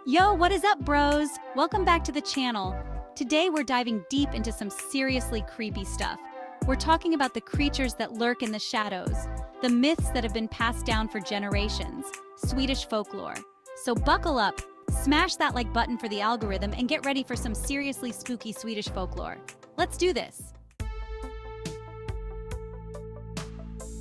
Yo, what is up, bros? Welcome back to the channel. Today we're diving deep into some seriously creepy stuff. We're talking about the creatures that lurk in the shadows, the myths that have been passed down for generations, Swedish folklore. So buckle up, smash that like button for the algorithm, and get ready for some seriously spooky Swedish folklore. Let's do this.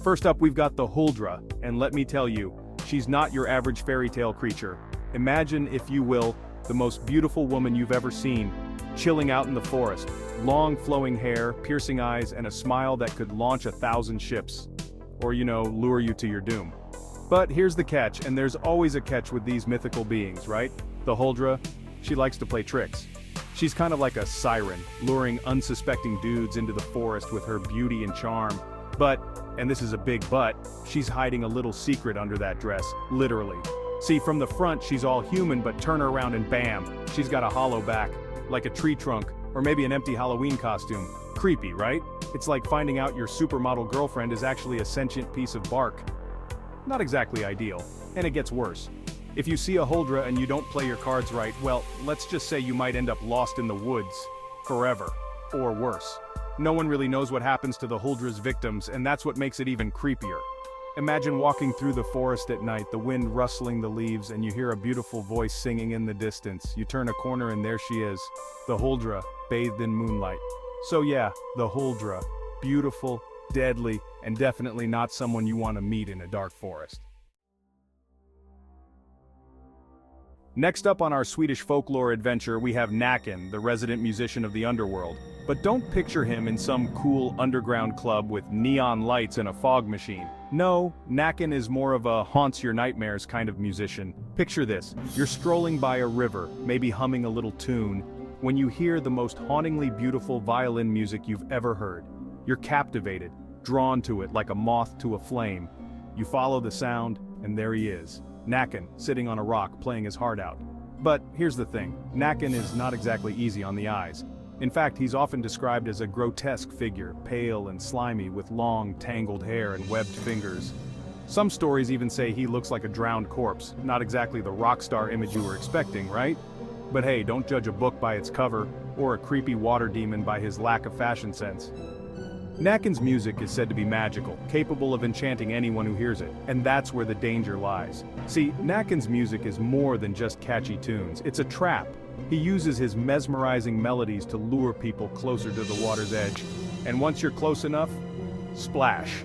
First up, we've got the Huldra, and let me tell you, she's not your average fairy tale creature. Imagine, if you will, the most beautiful woman you've ever seen, chilling out in the forest, long flowing hair, piercing eyes, and a smile that could launch 1,000 ships. Or, lure you to your doom. But here's the catch, and there's always a catch with these mythical beings, right? The Huldra, she likes to play tricks. She's kind of like a siren, luring unsuspecting dudes into the forest with her beauty and charm. But, and this is a big but, she's hiding a little secret under that dress, literally. See, from the front, she's all human, but turn her around and bam, she's got a hollow back, like a tree trunk, or maybe an empty Halloween costume. Creepy, right? It's like finding out your supermodel girlfriend is actually a sentient piece of bark. Not exactly ideal, and it gets worse. If you see a Huldra and you don't play your cards right, well, let's just say you might end up lost in the woods, forever, or worse. No one really knows what happens to the Huldra's victims, and that's what makes it even creepier. Imagine walking through the forest at night, the wind rustling the leaves, and you hear a beautiful voice singing in the distance. You turn a corner and there she is, the Huldra, bathed in moonlight. So yeah, the Huldra, beautiful, deadly, and definitely not someone you want to meet in a dark forest. Next up on our Swedish folklore adventure, we have Näcken, the resident musician of the underworld. But don't picture him in some cool underground club with neon lights and a fog machine. No, Näcken is more of a haunts your nightmares kind of musician. Picture this, you're strolling by a river, maybe humming a little tune, when you hear the most hauntingly beautiful violin music you've ever heard. You're captivated, drawn to it like a moth to a flame. You follow the sound, and there he is. Näcken, sitting on a rock, playing his heart out. But here's the thing, Näcken is not exactly easy on the eyes. In fact, he's often described as a grotesque figure, pale and slimy with long, tangled hair and webbed fingers. Some stories even say he looks like a drowned corpse, not exactly the rock star image you were expecting, right? But hey, don't judge a book by its cover, or a creepy water demon by his lack of fashion sense. Näcken's music is said to be magical, capable of enchanting anyone who hears it, and that's where the danger lies. See, Näcken's music is more than just catchy tunes, it's a trap. He uses his mesmerizing melodies to lure people closer to the water's edge, and once you're close enough, splash.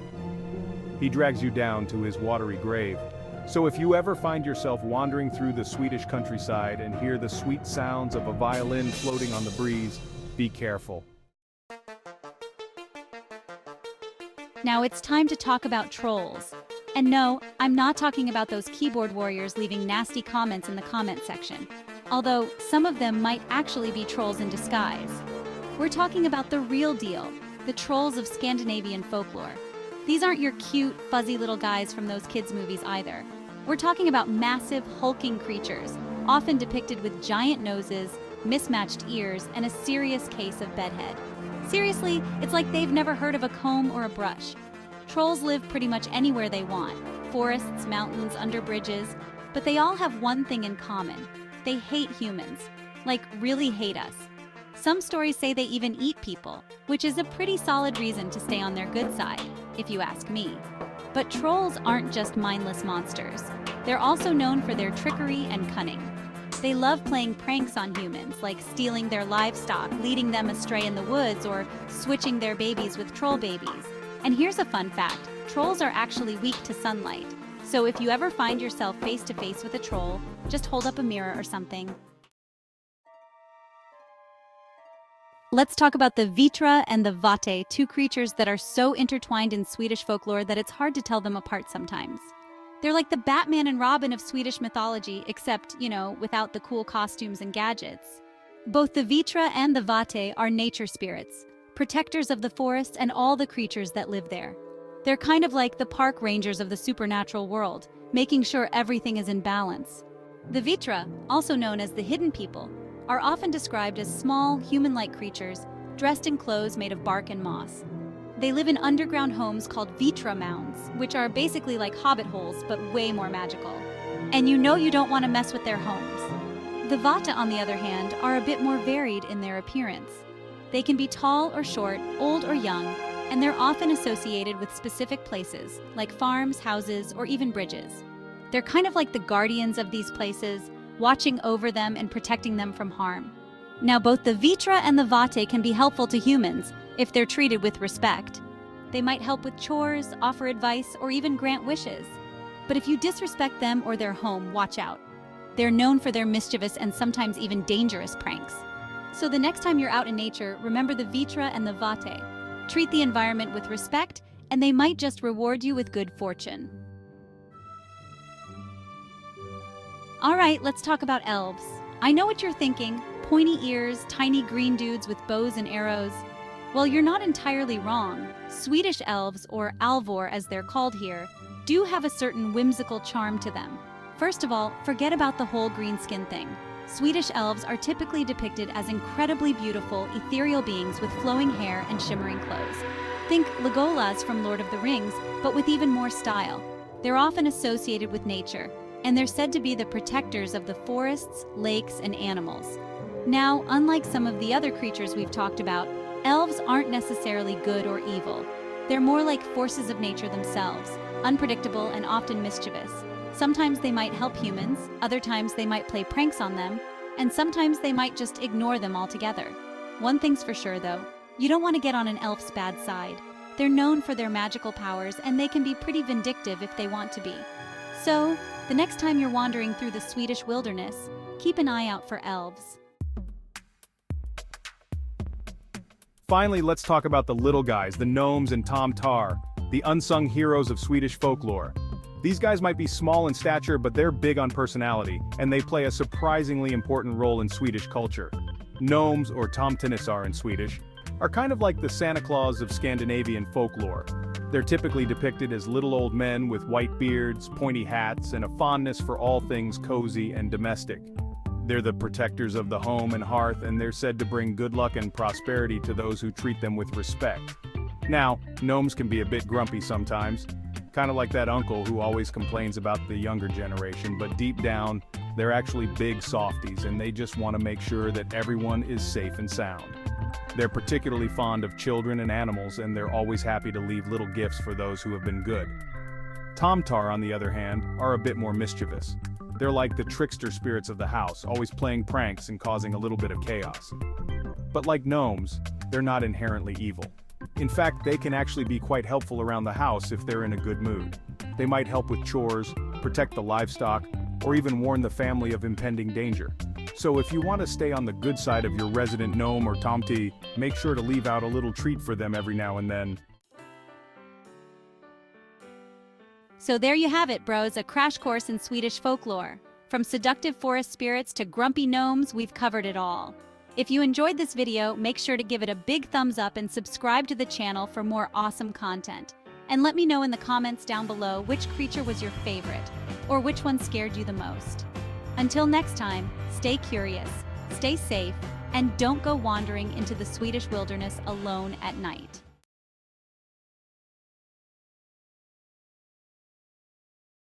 He drags you down to his watery grave. So if you ever find yourself wandering through the Swedish countryside and hear the sweet sounds of a violin floating on the breeze, be careful. Now it's time to talk about trolls. And no, I'm not talking about those keyboard warriors leaving nasty comments in the comment section. Although some of them might actually be trolls in disguise. We're talking about the real deal, the trolls of Scandinavian folklore. These aren't your cute, fuzzy little guys from those kids' movies either. We're talking about massive, hulking creatures, often depicted with giant noses, mismatched ears, and a serious case of bedhead. Seriously, it's like they've never heard of a comb or a brush. Trolls live pretty much anywhere they want, forests, mountains, under bridges, but they all have one thing in common. They hate humans, like really hate us. Some stories say they even eat people, which is a pretty solid reason to stay on their good side, if you ask me. But trolls aren't just mindless monsters. They're also known for their trickery and cunning. They love playing pranks on humans, like stealing their livestock, leading them astray in the woods, or switching their babies with troll babies. And here's a fun fact, trolls are actually weak to sunlight. So if you ever find yourself face to face with a troll, just hold up a mirror or something. Let's talk about the vitra and the vate, two creatures that are so intertwined in Swedish folklore that it's hard to tell them apart sometimes. They're like the Batman and Robin of Swedish mythology, except, without the cool costumes and gadgets. Both the vitra and the vate are nature spirits, protectors of the forest and all the creatures that live there. They're kind of like the park rangers of the supernatural world, making sure everything is in balance. The vitra, also known as the hidden people, are often described as small, human-like creatures dressed in clothes made of bark and moss. They live in underground homes called vitra mounds, which are basically like hobbit holes, but way more magical. And you don't want to mess with their homes. The vata, on the other hand, are a bit more varied in their appearance. They can be tall or short, old or young, and they're often associated with specific places, like farms, houses, or even bridges. They're kind of like the guardians of these places, watching over them and protecting them from harm. Now, both the vitra and the vate can be helpful to humans if they're treated with respect. They might help with chores, offer advice, or even grant wishes. But if you disrespect them or their home, watch out. They're known for their mischievous and sometimes even dangerous pranks. So the next time you're out in nature, remember the vitra and the vate. Treat the environment with respect, and they might just reward you with good fortune. All right, let's talk about elves. I know what you're thinking: pointy ears, tiny green dudes with bows and arrows. Well, you're not entirely wrong. Swedish elves, or alvor as they're called here, do have a certain whimsical charm to them. First of all, forget about the whole green skin thing. Swedish elves are typically depicted as incredibly beautiful, ethereal beings with flowing hair and shimmering clothes. Think Legolas from Lord of the Rings, but with even more style. They're often associated with nature, and they're said to be the protectors of the forests, lakes, and animals. Now, unlike some of the other creatures we've talked about, elves aren't necessarily good or evil. They're more like forces of nature themselves, unpredictable and often mischievous. Sometimes they might help humans, other times they might play pranks on them, and sometimes they might just ignore them altogether. One thing's for sure though, you don't want to get on an elf's bad side. They're known for their magical powers, and they can be pretty vindictive if they want to be. So, the next time you're wandering through the Swedish wilderness, keep an eye out for elves. Finally, let's talk about the little guys, the gnomes and tomtar, the unsung heroes of Swedish folklore. These guys might be small in stature, but they're big on personality, and they play a surprisingly important role in Swedish culture. Gnomes, or tomtenisar in Swedish, are kind of like the Santa Claus of Scandinavian folklore. They're typically depicted as little old men with white beards, pointy hats, and a fondness for all things cozy and domestic. They're the protectors of the home and hearth, and they're said to bring good luck and prosperity to those who treat them with respect. Now, gnomes can be a bit grumpy sometimes, kind of like that uncle who always complains about the younger generation, but deep down, they're actually big softies, and they just want to make sure that everyone is safe and sound. They're particularly fond of children and animals, and they're always happy to leave little gifts for those who have been good. Tomtar, on the other hand, are a bit more mischievous. They're like the trickster spirits of the house, always playing pranks and causing a little bit of chaos. But like gnomes, they're not inherently evil. In fact, they can actually be quite helpful around the house if they're in a good mood. They might help with chores, protect the livestock, or even warn the family of impending danger. So if you want to stay on the good side of your resident gnome or tomte, make sure to leave out a little treat for them every now and then. So there you have it, bros, a crash course in Swedish folklore. From seductive forest spirits to grumpy gnomes, we've covered it all. If you enjoyed this video, make sure to give it a big thumbs up and subscribe to the channel for more awesome content. And let me know in the comments down below which creature was your favorite, or which one scared you the most. Until next time, stay curious, stay safe, and don't go wandering into the Swedish wilderness alone at night.